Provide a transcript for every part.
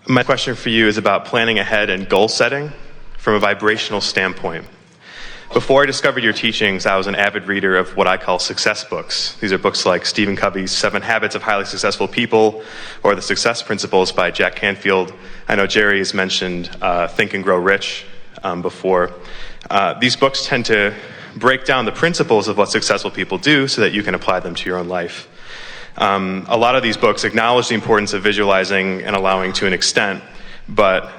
My question for you is about planning ahead and goal setting from a vibrational standpoint. Before I discovered your teachings, I was an avid reader of what I call success books. These are books like Stephen Covey's 7 Habits of Highly Successful People or The Success Principles by Jack Canfield. I know Jerry has mentioned Think and Grow Rich before. These books tend to break down the principles of what successful people do so that you can apply them to your own life. A lot of these books acknowledge the importance of visualizing and allowing to an extent, but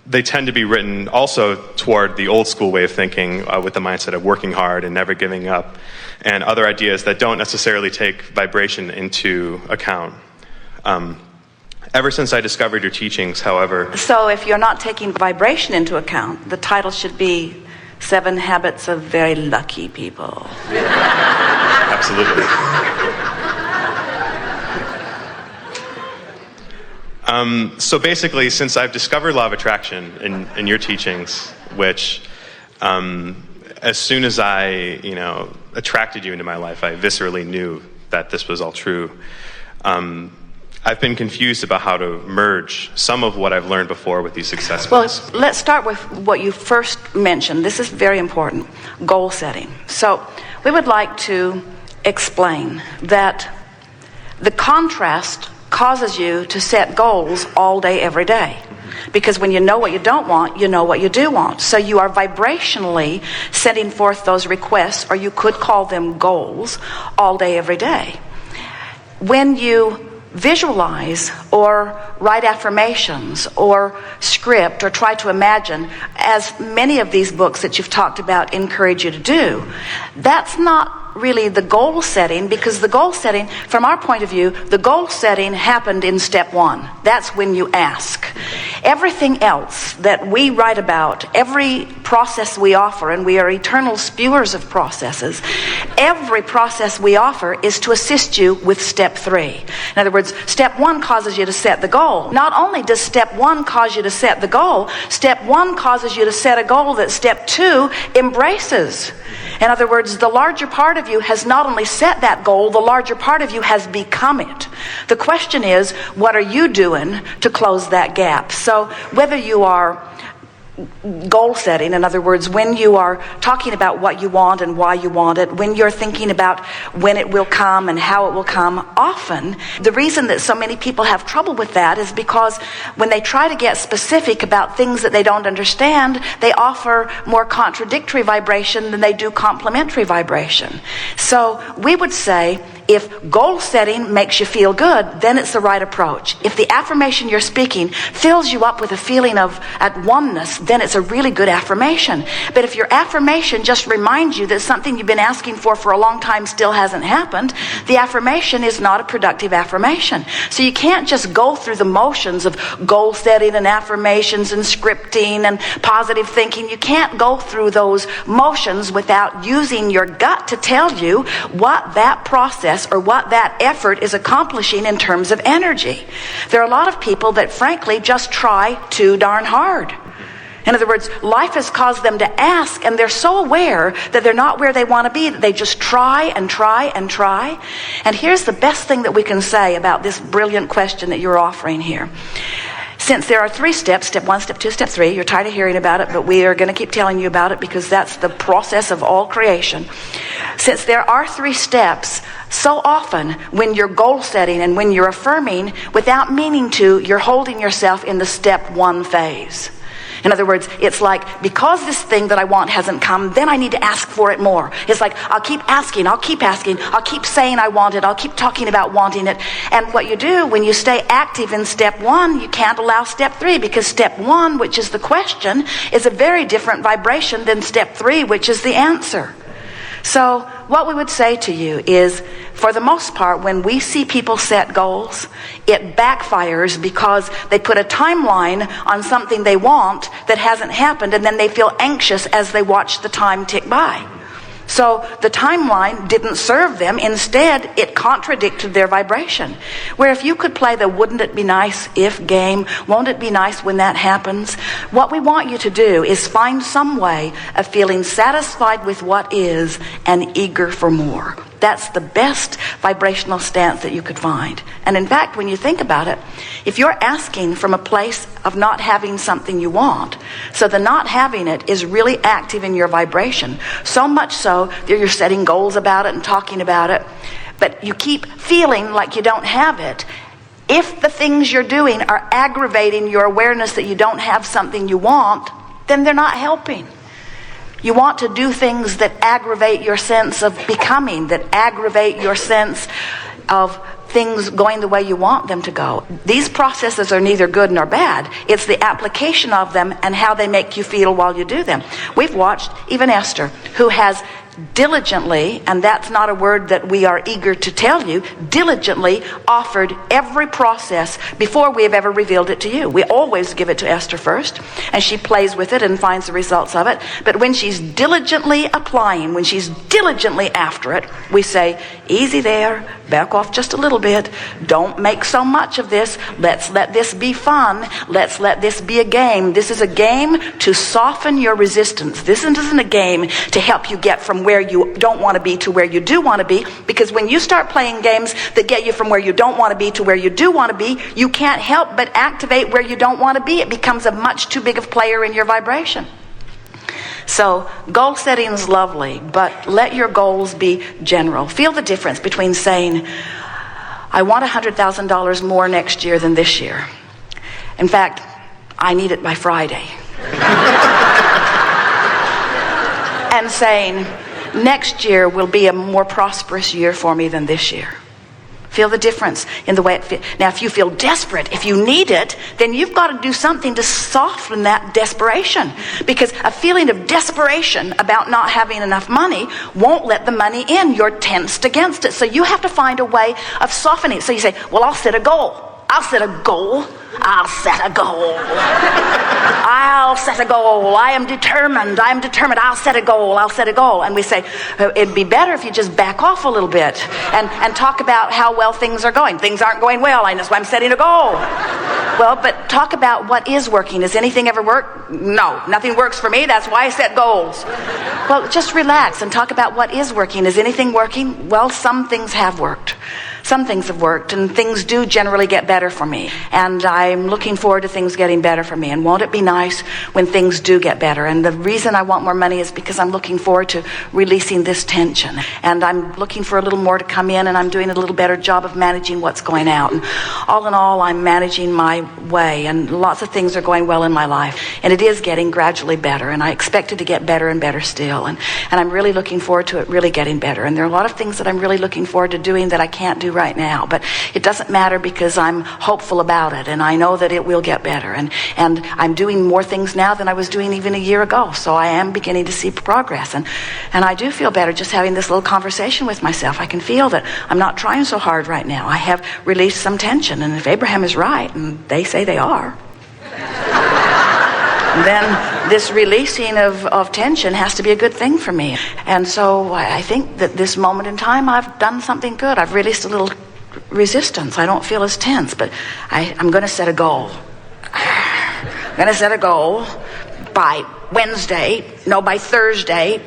they tend to be written also toward the old school way of thinking with the mindset of working hard and never giving up, and other ideas that don't necessarily take vibration into account. Ever since I discovered your teachings, however... So if you're not taking vibration into account, the title should be 7 Habits of Very Lucky People. Absolutely. So basically, since I've discovered law of attraction in your teachings, which as soon as I, attracted you into my life, I viscerally knew that this was all true. I've been confused about how to merge some of what I've learned before with these success books. Well, let's start with what you first mentioned. This is very important, goal setting. So we would like to explain that the contrast causes you to set goals all day, every day. Because when you know what you don't want, you know what you do want. So you are vibrationally sending forth those requests, or you could call them goals, all day, every day. When you visualize or write affirmations or script or try to imagine, as many of these books that you've talked about encourage you to do, that's not really the goal setting, because the goal setting, from our point of view, the goal setting happened in step 1. That's when you ask. Everything else that we write about, every process we offer, and we are eternal spewers of processes, every process we offer is to assist you with step 3. In other words, step 1 causes you to set the goal. Not only does step 1 cause you to set the goal, step 1 causes you to set a goal that step 2 embraces. In other words, the larger part of you has not only set that goal, the larger part of you has become it. The question is, what are you doing to close that gap? So whether you are goal setting, in other words, when you are talking about what you want and why you want it, when you're thinking about when it will come and how it will come, often the reason that so many people have trouble with that is because when they try to get specific about things that they don't understand, they offer more contradictory vibration than they do complementary vibration. So we would say, if goal setting makes you feel good, then it's the right approach. If the affirmation you're speaking fills you up with a feeling of at oneness, then it's a really good affirmation. But if your affirmation just reminds you that something you've been asking for a long time still hasn't happened, the affirmation is not a productive affirmation. So you can't just go through the motions of goal setting and affirmations and scripting and positive thinking. You can't go through those motions without using your gut to tell you what that process or what that effort is accomplishing in terms of energy. There are a lot of people that frankly just try too darn hard. In other words, life has caused them to ask, and they're so aware that they're not where they want to be that they just try and try and try. And here's the best thing that we can say about this brilliant question that you're offering here. Since there are 3 steps, step 1, step 2, step 3, you're tired of hearing about it, but we are going to keep telling you about it because that's the process of all creation. Since there are 3 steps, so often when you're goal setting and when you're affirming, without meaning to, you're holding yourself in the step 1 phase. In other words, it's like, because this thing that I want hasn't come, then I need to ask for it more. It's like, I'll keep asking, I'll keep saying I want it, I'll keep talking about wanting it. And what you do when you stay active in step 1, you can't allow step 3, because step 1, which is the question, is a very different vibration than step 3, which is the answer. So what we would say to you is, for the most part, when we see people set goals, it backfires because they put a timeline on something they want that hasn't happened, and then they feel anxious as they watch the time tick by. So the timeline didn't serve them. Instead, it contradicted their vibration. Where if you could play the wouldn't it be nice if game, won't it be nice when that happens? What we want you to do is find some way of feeling satisfied with what is and eager for more. That's the best vibrational stance that you could find. And in fact, when you think about it, if you're asking from a place of not having something you want, so the not having it is really active in your vibration, so much so that you're setting goals about it and talking about it, but you keep feeling like you don't have it. If the things you're doing are aggravating your awareness that you don't have something you want, then they're not helping. You want to do things that aggravate your sense of becoming, that aggravate your sense of things going the way you want them to go. These processes are neither good nor bad. It's the application of them and how they make you feel while you do them. We've watched even Esther, who has diligently, and that's not a word that we are eager to tell you, diligently offered every process before we have ever revealed it to you. We always give it to Esther first, and she plays with it and finds the results of it. But when she's diligently applying, when she's diligently after it, we say, easy there, back off just a little bit. Don't make so much of this. Let's let this be fun. Let's let this be a game. This is a game to soften your resistance. This isn't a game to help you get from where you don't want to be to where you do want to be, because when you start playing games that get you from where you don't want to be to where you do want to be, you can't help but activate where you don't want to be. It becomes a much too big of player in your vibration. So goal setting is lovely, but let your goals be general. Feel the difference between saying, I want $100,000 more next year than this year. In fact, I need it by Friday. And saying, next year will be a more prosperous year for me than this year. Feel the difference in the way it feels. Now, if you feel desperate, if you need it, then you've got to do something to soften that desperation. Because a feeling of desperation about not having enough money won't let the money in. You're tensed against it. So you have to find a way of softening it. So you say, well, I'll set a goal. I'll set a goal. I'll set a goal. I'll set a goal. I am determined. I'll set a goal. I'll set a goal. And we say, it'd be better if you just back off a little bit and talk about how well things are going. Things aren't going well. That's why I'm setting a goal. Well, but talk about what is working. Does anything ever work? No, nothing works for me. That's why I set goals. Well, just relax and talk about what is working. Is anything working? Well, some things have worked. Some things have worked, and things do generally get better for me. And I'm looking forward to things getting better for me. And won't it be nice when things do get better? And the reason I want more money is because I'm looking forward to releasing this tension. And I'm looking for a little more to come in, and I'm doing a little better job of managing what's going out. And all in all, I'm managing my way, and lots of things are going well in my life. And it is getting gradually better, and I expect it to get better and better still. And I'm really looking forward to it really getting better. And there are a lot of things that I'm really looking forward to doing that I can't do right now, but it doesn't matter because I'm hopeful about it, and I know that it will get better, and I'm doing more things now than I was doing even a year ago, so I am beginning to see progress, and I do feel better just having this little conversation with myself. I can feel that I'm not trying so hard right now. I have released some tension, and if Abraham is right, and they say they are, then this releasing of tension has to be a good thing for me. And so I think that this moment in time I've done something good. I've released a little resistance. I don't feel as tense, but I'm going to set a goal. I'm going to set a goal by Wednesday, by Thursday,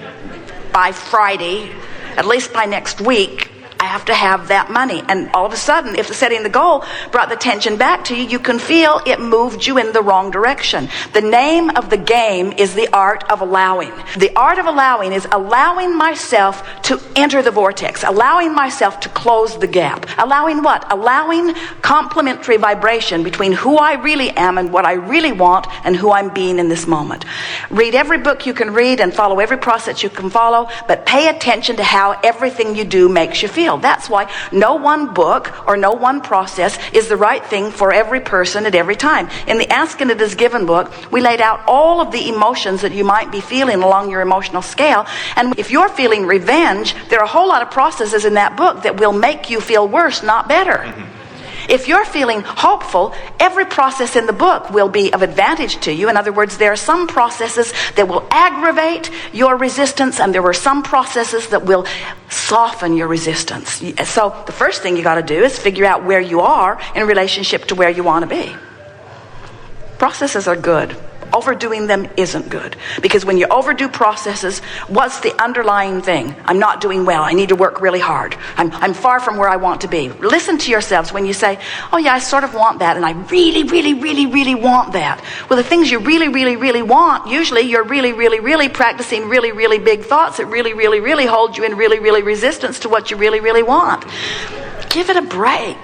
by Friday, at least by next week. I have to have that money. And all of a sudden, if setting the goal brought the tension back to you, you can feel it moved you in the wrong direction. The name of the game is the art of allowing. The art of allowing is allowing myself to enter the vortex, allowing myself to close the gap. Allowing what? Allowing complementary vibration between who I really am and what I really want and who I'm being in this moment. Read every book you can read and follow every process you can follow, but pay attention to how everything you do makes you feel. That's why no one book or no one process is the right thing for every person at every time. In the Ask and It Is Given book, we laid out all of the emotions that you might be feeling along your emotional scale. And if you're feeling revenge, there are a whole lot of processes in that book that will make you feel worse, not better. If you're feeling hopeful, every process in the book will be of advantage to you. In other words, there are some processes that will aggravate your resistance, and there are some processes that will soften your resistance. So the first thing you got to do is figure out where you are in relationship to where you want to be. Processes are good. overdoing them isn't good. Because when you overdo processes, what's the underlying thing? I'm not doing well. I need to work really hard. I'm far from where I want to be. Listen to yourselves when you say, oh yeah, I sort of want that, and I really, really, really, really want that. Well, the things you really, really, really want, usually you're really, really, really practicing really, really big thoughts that really, really, really hold you in really, really resistance to what you really, really want. Give it a break.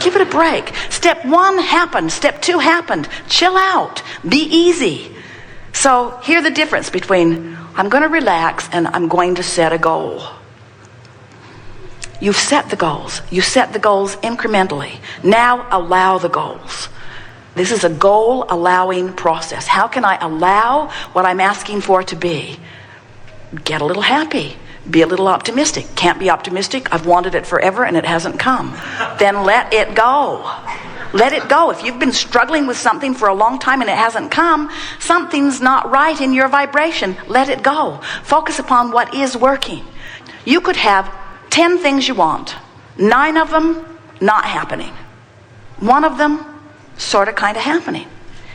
Give it a break. Step 1 happened. Step 2 happened. Chill out. Be easy. So here's the difference between I'm going to relax and I'm going to set a goal. You've set the goals. You set the goals incrementally. Now allow the goals. This is a goal allowing process. How can I allow what I'm asking for to be? Get a little happy. Be a little optimistic. Can't be optimistic. I've wanted it forever and it hasn't come. Then let it go. Let it go. If you've been struggling with something for a long time and it hasn't come, something's not right in your vibration. Let it go. Focus upon what is working. You could have 10 things you want. 9 of them not happening. 1 of them sort of kind of happening.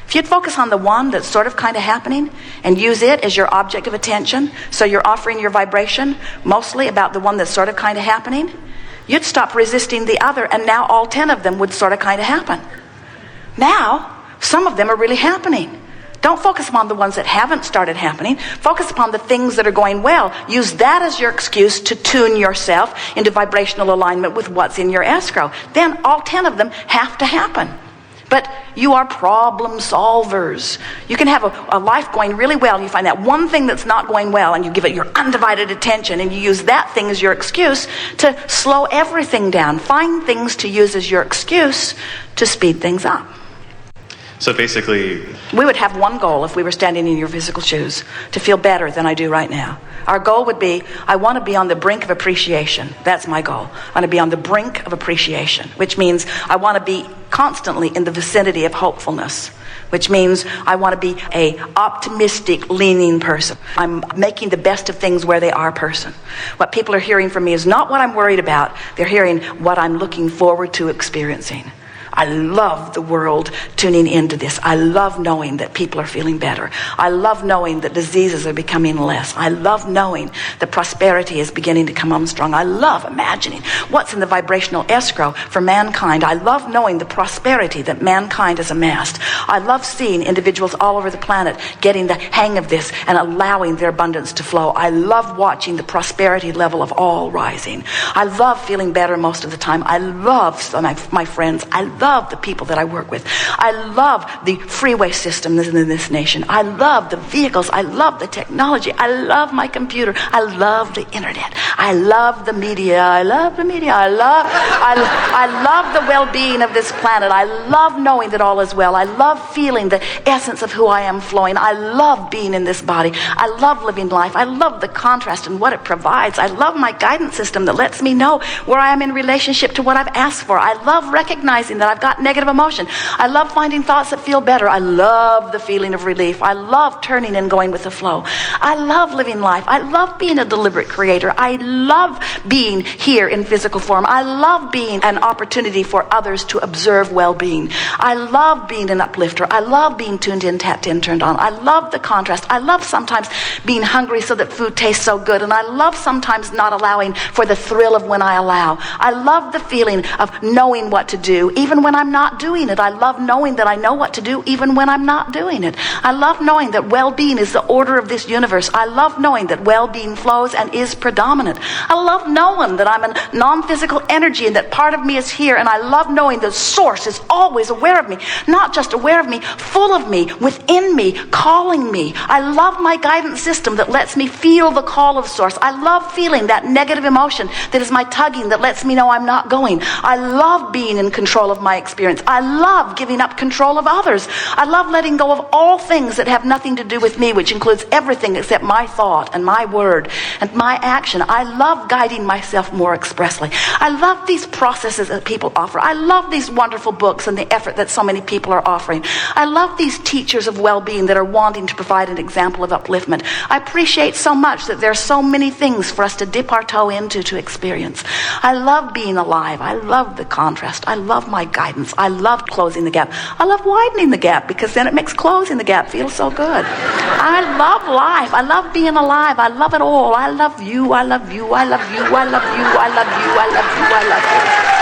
If you'd focus on the one that's sort of kind of happening and use it as your object of attention, so you're offering your vibration mostly about the one that's sort of kind of happening, you'd stop resisting the other, and now all 10 of them would sort of kind of happen. Now, some of them are really happening. Don't focus upon the ones that haven't started happening. Focus upon the things that are going well. Use that as your excuse to tune yourself into vibrational alignment with what's in your escrow. Then all 10 of them have to happen. But you are problem solvers. You can have a life going really well, and you find that one thing that's not going well, and you give it your undivided attention, and you use that thing as your excuse to slow everything down. Find things to use as your excuse to speed things up. So basically, we would have one goal if we were standing in your physical shoes, to feel better than I do right now. Our goal would be, I want to be on the brink of appreciation. That's my goal. I want to be on the brink of appreciation, which means I want to be constantly in the vicinity of hopefulness, which means I want to be a optimistic, leaning person. I'm making the best of things where they are person. What people are hearing from me is not what I'm worried about. They're hearing what I'm looking forward to experiencing. I love the world tuning into this. I love knowing that people are feeling better. I love knowing that diseases are becoming less. I love knowing that prosperity is beginning to come on strong. I love imagining what's in the vibrational escrow for mankind. I love knowing the prosperity that mankind has amassed. I love seeing individuals all over the planet getting the hang of this and allowing their abundance to flow. I love watching the prosperity level of all rising. I love feeling better most of the time. I love my friends. I love the people that I work with. I love the freeway system in this nation. I love the vehicles. I love the technology. I love my computer. I love the internet. I love the media. I love the media. I love the well-being of this planet. I love knowing that all is well. I love feeling the essence of who I am flowing. I love being in this body. I love living life. I love the contrast and what it provides. I love my guidance system that lets me know where I am in relationship to what I've asked for. I love recognizing that I've got negative emotion. I love finding thoughts that feel better. I love the feeling of relief. I love turning and going with the flow. I love living life. I love being a deliberate creator. I love being here in physical form. I love being an opportunity for others to observe well-being. I love being an uplifter. I love being tuned in, tapped in, turned on. I love the contrast. I love sometimes being hungry so that food tastes so good. And I love sometimes not allowing for the thrill of when I allow. I love the feeling of knowing what to do, even when I'm not doing it. I love knowing that I know what to do even when I'm not doing it. I love knowing that well-being is the order of this universe. I love knowing that well-being flows and is predominant. I love knowing that I'm a non-physical energy and that part of me is here, and I love knowing that Source is always aware of me, not just aware of me, full of me, within me, calling me. I love my guidance system that lets me feel the call of Source. I love feeling that negative emotion that is my tugging that lets me know I'm not going. I love being in control of my experience. I love giving up control of others. I love letting go of all things that have nothing to do with me, which includes everything except my thought and my word and my action. I love guiding myself more expressly. I love these processes that people offer. I love these wonderful books and the effort that so many people are offering. I love these teachers of well-being that are wanting to provide an example of upliftment. I appreciate so much that there are so many things for us to dip our toe into to experience. I love being alive. I love the contrast. I love my guidance. I love closing the gap. I love widening the gap because then it makes closing the gap feel so good. I love life. I love being alive. I love it all. I love you. I love you. I love you. I love you. I love you. I love you. I love you.